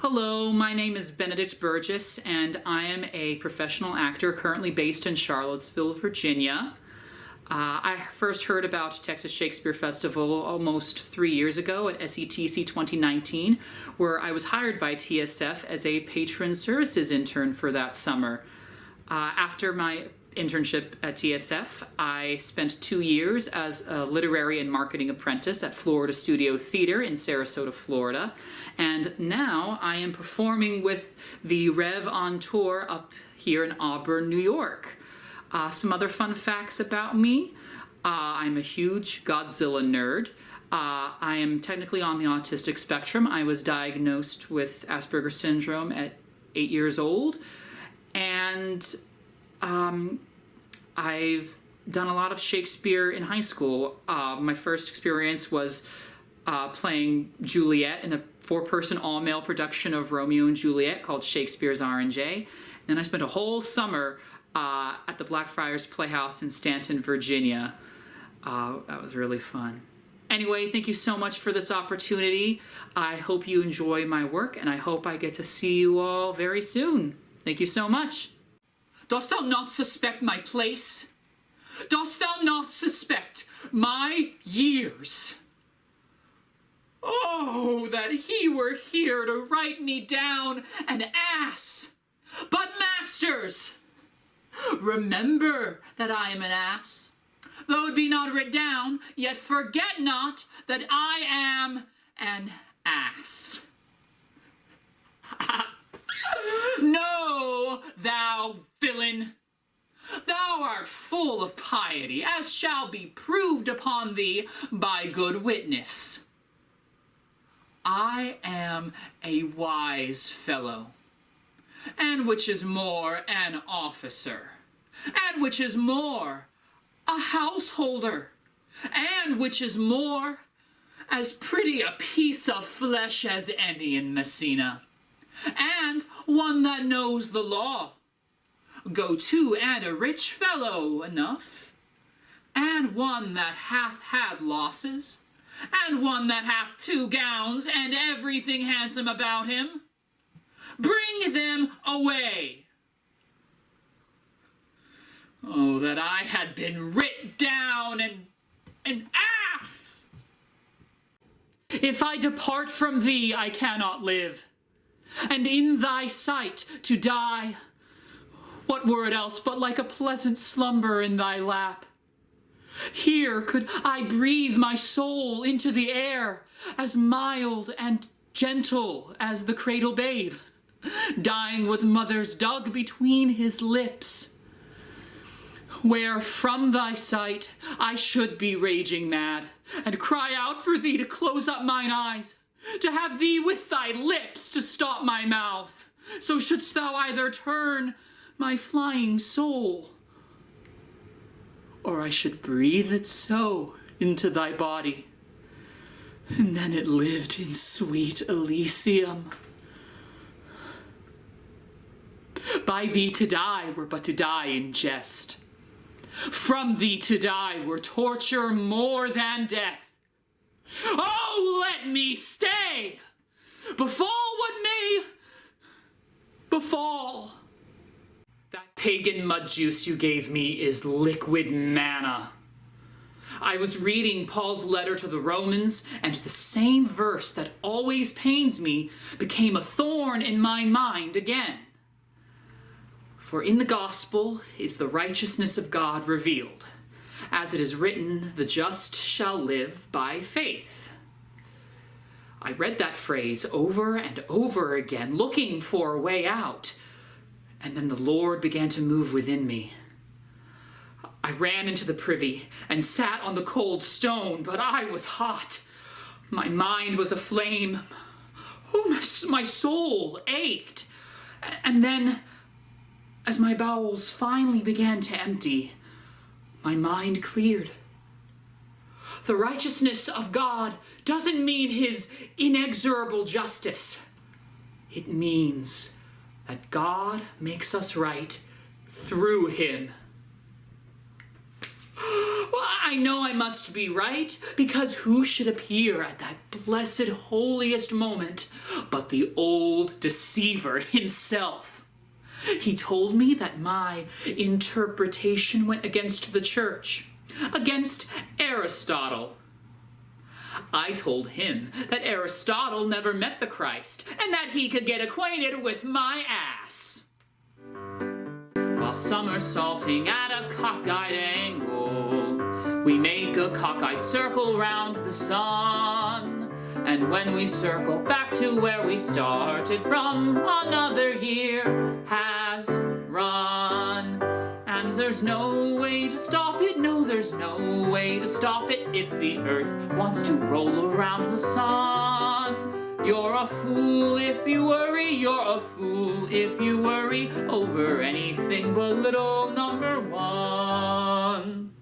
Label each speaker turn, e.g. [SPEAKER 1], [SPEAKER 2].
[SPEAKER 1] Hello, my name is Benedict Burgess, and I am a professional actor currently based in Charlottesville, Virginia. I first heard about Texas Shakespeare Festival almost 3 years ago at SETC 2019, where I was hired by TSF as a patron services intern for that summer. After my internship at TSF, I spent 2 years as a literary and marketing apprentice at Florida Studio Theater in Sarasota, Florida, and now I am performing with the Rev on tour up here in Auburn, New York. Some other fun facts about me. I'm a huge Godzilla nerd. I am technically on the autistic spectrum. I was diagnosed with Asperger's syndrome at 8 years old, and I've done a lot of Shakespeare in high school. My first experience was playing Juliet in a 4-person all-male production of Romeo and Juliet called Shakespeare's R&J. And I spent a whole summer at the Blackfriars Playhouse in Stanton, Virginia. That was really fun. Anyway, thank you so much for this opportunity. I hope you enjoy my work, and I hope I get to see you all very soon. Thank you so much. Dost thou not suspect my place? Dost thou not suspect my years? Oh, that he were here to write me down an ass! But masters, remember that I am an ass. Though it be not writ down, yet forget not that I am an ass. No, thou villain, thou art full of piety, as shall be proved upon thee by good witness. I am a wise fellow, and which is more, an officer, and which is more, a householder, and which is more, as pretty a piece of flesh as any in Messina, and one that knows the law. Go to, and a rich fellow enough, and one that hath had losses, and one that hath 2 gowns, and everything handsome about him. Bring them away. Oh, that I had been writ down an ass! If I depart from thee, I cannot live, and in thy sight to die, what were it else but like a pleasant slumber in thy lap? Here could I breathe my soul into the air, as mild and gentle as the cradle babe, dying with mother's dug between his lips, where from thy sight I should be raging mad, and cry out for thee to close up mine eyes, to have thee with thy lips to stop my mouth. So shouldst thou either turn my flying soul, or I should breathe it so into thy body, and then it lived in sweet Elysium. By thee to die were but to die in jest. From thee to die were torture more than death. Oh, let me stay! Befall what may befall. That pagan mud juice you gave me is liquid manna. I was reading Paul's letter to the Romans, and the same verse that always pains me became a thorn in my mind again. For in the gospel is the righteousness of God revealed. As it is written, the just shall live by faith. I read that phrase over and over again, looking for a way out. And then the Lord began to move within me. I ran into the privy and sat on the cold stone, but I was hot. My mind was aflame. Oh, my soul ached. And then, as my bowels finally began to empty, my mind cleared. The righteousness of God doesn't mean his inexorable justice. It means that God makes us right through him. Well, I know I must be right, because who should appear at that blessed holiest moment but the old deceiver himself? He told me that my interpretation went against the church, against Aristotle. I told him that Aristotle never met the Christ, and that he could get acquainted with my ass. While somersaulting at a cockeyed angle, we make a cockeyed circle round the sun. And when we circle back to where we started from, another year has run. And there's no way to stop it, no, there's no way to stop it if the earth wants to roll around the sun. You're a fool if you worry, you're a fool if you worry over anything but little number one.